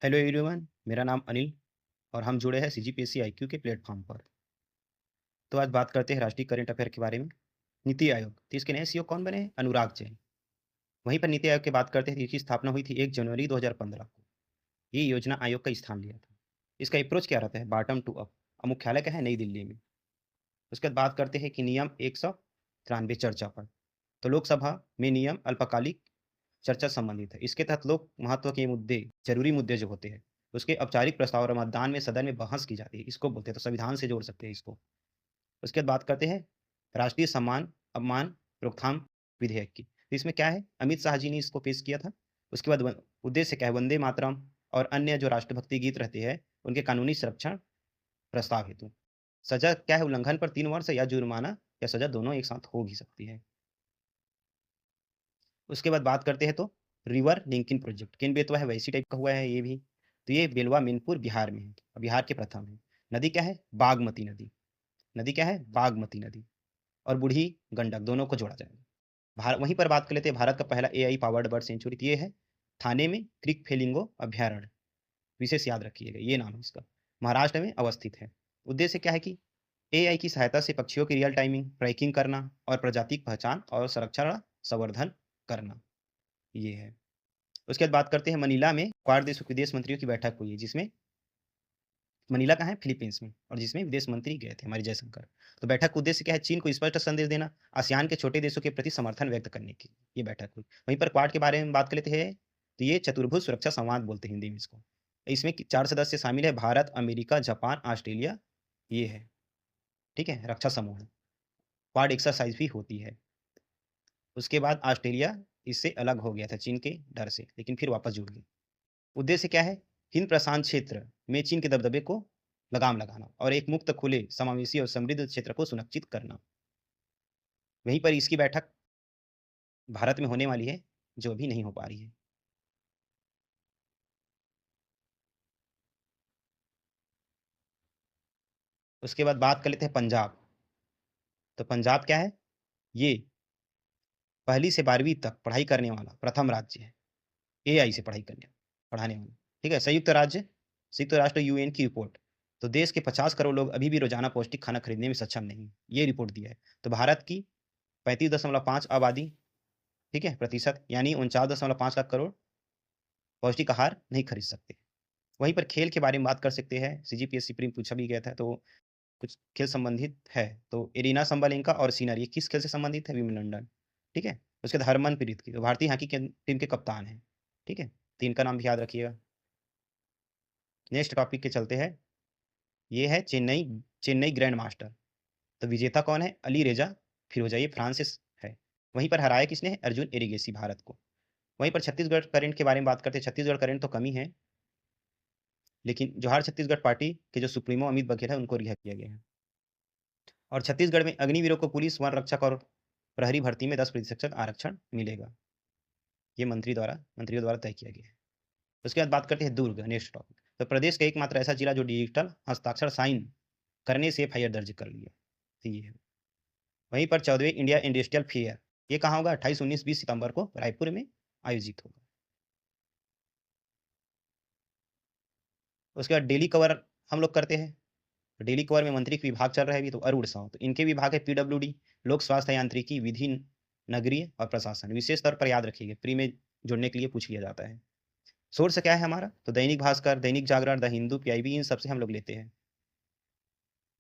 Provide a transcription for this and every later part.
Hello everyone, मेरा नाम अनिल और हम जुड़े हैं सीजीपीएससी आईक्यू के प्लेटफॉर्म पर। तो आज बात करते हैं राष्ट्रीय करंट अफेयर के बारे में। नीति आयोग, तो इसके नए सीईओ कौन बने हैं? अनुराग जैन। वहीं पर नीति आयोग की बात करते हैं तो इसकी स्थापना हुई थी 1 जनवरी 2015 को। ये योजना आयोग का स्थान लिया था। इसका अप्रोच क्या रहता है? Bottom to up. और मुख्यालय क्या है? नई दिल्ली में। उसके बाद बात करते हैं कि नियम 193 चर्चा पर। तो लोकसभा में नियम अल्पकालिक चर्चा संबंधित है। इसके तहत लोक महत्व के मुद्दे, जरूरी मुद्दे जो होते हैं, उसके औपचारिक प्रस्ताव और मतदान में सदन में बहस की जाती है, इसको बोलते हैं। तो संविधान से जोड़ सकते हैं इसको। उसके बाद बात करते हैं राष्ट्रीय सम्मान अपमान रोकथाम विधेयक की। तो इसमें क्या है? अमित शाह जी ने इसको पेश किया था। उसके बाद उद्देश्य क्या है? वंदे मातरम और अन्य जो राष्ट्रभक्ति गीत रहते हैं उनके कानूनी संरक्षण प्रस्ताव हेतु। सजा क्या है? उल्लंघन पर 3 वर्ष या जुर्माना या सजा दोनों एक साथ हो भी सकती है। उसके बाद बात करते हैं तो रिवर लिंकिंग प्रोजेक्ट किन बेतवा है? वैसी टाइप का हुआ है ये भी। तो ये बेलवा मीनपुर बिहार में है, बिहार के प्रथम है। नदी क्या है? बागमती नदी। नदी क्या है? बागमती नदी। और बूढ़ी गंडक दोनों को जोड़ा जाएगा। वहीं पर बात कर लेते हैं भारत का पहला एआई पावर्ड बर्ड सेंचुरी। ये है थाने में क्रिक फेलिंगो अभ्यारण्य। विशेष याद रखिएगा, ये नाम है इसका। महाराष्ट्र में अवस्थित है। उद्देश्य क्या है कि एआई की सहायता से पक्षियों की रियल टाइमिंग ट्रैकिंग करना और प्रजाति की पहचान और संरक्षण संवर्धन करना, ये है। उसके बाद बात करते हैं मनीला में क्वाड देशों के विदेश मंत्रियों की बैठक हुई है, जिसमें मनीला कहाँ है? फिलीपींस में। और जिसमें विदेश मंत्री गए थे हमारे जयशंकर। तो बैठक का उद्देश्य क्या है? चीन को स्पष्ट संदेश देना, आसियान के छोटे देशों के प्रति समर्थन व्यक्त करने की ये बैठक हुई। वहीं पर क्वाड के बारे में बात कर लेते हैं तो ये चतुर्भुज सुरक्षा संवाद बोलते हैं हिंदी में इसको। इसमें 4 सदस्य शामिल है, भारत, अमेरिका, जापान, ऑस्ट्रेलिया, ये है। ठीक है, रक्षा समूह है। क्वाड एक्सरसाइज भी होती है। उसके बाद ऑस्ट्रेलिया इससे अलग हो गया था चीन के डर से, लेकिन फिर वापस जुड़ गया। उद्देश्य क्या है? हिंद प्रशांत क्षेत्र में चीन के दबदबे को लगाम लगाना और एक मुक्त, खुले, समावेशी और समृद्ध क्षेत्र को सुनिश्चित करना। वहीं पर इसकी बैठक भारत में होने वाली है, जो अभी नहीं हो पा रही है। उसके बाद बात कर लेते हैं पंजाब। तो पंजाब क्या है? ये 1ली से 12वीं तक पढ़ाई करने वाला प्रथम राज्य है। एआई से पढ़ाने वाला। ठीक है, संयुक्त राष्ट्र यूएन की रिपोर्ट। तो देश के 50 करोड़ लोग अभी भी रोजाना पौष्टिक खाना खरीदने में सक्षम नहीं, ये रिपोर्ट दिया है। तो भारत की 35.5 आबादी, ठीक है, प्रतिशत, यानी 49.5 लाख करोड़ पौष्टिक आहार नहीं खरीद सकते। वहीं पर खेल के बारे में बात कर सकते हैं। सीजीपीएससी प्री पूछा भी गया था, तो कुछ खेल संबंधित है। तो एरिना संबालेंका और सीनर, ये किस खेल से संबंधित है? विमिलंडन। ठीक है। उसके बाद हरमनप्रीत की, तो भारतीय हॉकी के टीम के कप्तान है। ठीक है, तो इनका नाम भी याद रखिएगा। नेक्स्ट टॉपिक के चलते हैं। ये है चेन्नई चेन्नई ग्रैंड मास्टर। तो विजेता कौन है? अली रेजा फिरोजा, ये फ्रांस से है। वहीं पर हराया किसने? अर्जुन एरिगेसी, भारत को। वहीं पर छत्तीसगढ़ करंट के बारे में बात करते हैं। छत्तीसगढ़ करंट तो कमी है, लेकिन जोहार छत्तीसगढ़ पार्टी के जो सुप्रीमो अमित बघेल है उनको रिहा किया गया है। और छत्तीसगढ़ में अग्निवीरों को पुलिस, वन रक्षक और प्रहरी भर्ती में 10% आरक्षण मिलेगा। ये मंत्रियों द्वारा तय किया गया है। उसके बाद बात करते हैं दुर्ग, नेक्स्ट टॉपिक। तो प्रदेश का एकमात्र ऐसा जिला जो डिजिटल हस्ताक्षर साइन करने से एफआईआर दर्ज कर लिया, तो ये है। वहीं पर 14वें इंडिया इंडस्ट्रियल फेयर, ये कहाँ होगा? 28, 19, 20 सितंबर को रायपुर में आयोजित होगा। उसके बाद डेली कवर हम लोग करते हैं। तो डेली कवर में मंत्री के विभाग चल रहा है अभी, तो अरुण साव, तो इनके विभाग है पीडब्ल्यूडी, लोक स्वास्थ्य यांत्रिकी, विधि, नगरीय और प्रशासन। विशेष तौर पर याद रखिएगा, प्री में जुड़ने के लिए पूछ लिया जाता है। सोर्स क्या है हमारा? तो दैनिक भास्कर, दैनिक जागरण, द हिंदू, पीआईबी, इन सबसे हम लोग लेते हैं।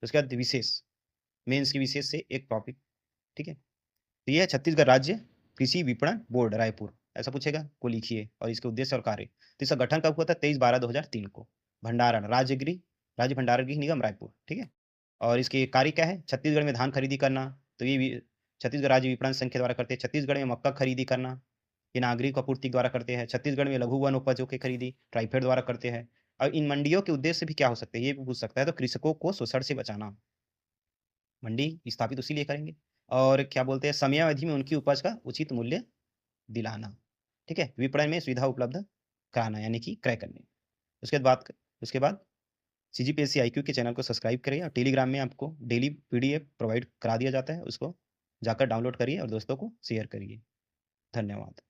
उसके बाद विशेष, मेंस की विशेष से एक टॉपिक। ठीक है, तो ये है छत्तीसगढ़ राज्य कृषि विपणन बोर्ड रायपुर, ऐसा पूछेगा को लिखिए और इसके उद्देश्य और कार्य। तो इसका गठन कब हुआ था? 23/12/2003 को। भंडारण राज्य भंडारण गृह निगम रायपुर। ठीक है, और इसके कार्य क्या है? छत्तीसगढ़ में धान खरीदी करना, तो ये छत्तीसगढ़ राज्य विपणन संघ के द्वारा करते हैं। छत्तीसगढ़ में मक्का खरीदी करना, ये नागरिक आपूर्ति द्वारा करते हैं। छत्तीसगढ़ में लघु वन उपजों की खरीदी ट्राइफेड द्वारा करते हैं। और इन मंडियों के उद्देश्य भी क्या हो सकते हैं, ये भी पूछ सकता है। तो कृषकों को शोषण से बचाना, मंडी स्थापित उसी लिए करेंगे। और क्या बोलते हैं? समयावधि में उनकी उपज का उचित मूल्य दिलाना। ठीक है, विपणन में सुविधा उपलब्ध कराना, यानी कि क्रय करने। उसके बाद सीजीपीएससी आईक्यू के चैनल को सब्सक्राइब करिए और टेलीग्राम में आपको डेली पीडीएफ प्रोवाइड करा दिया जाता है, उसको जाकर डाउनलोड करिए और दोस्तों को शेयर करिए। धन्यवाद।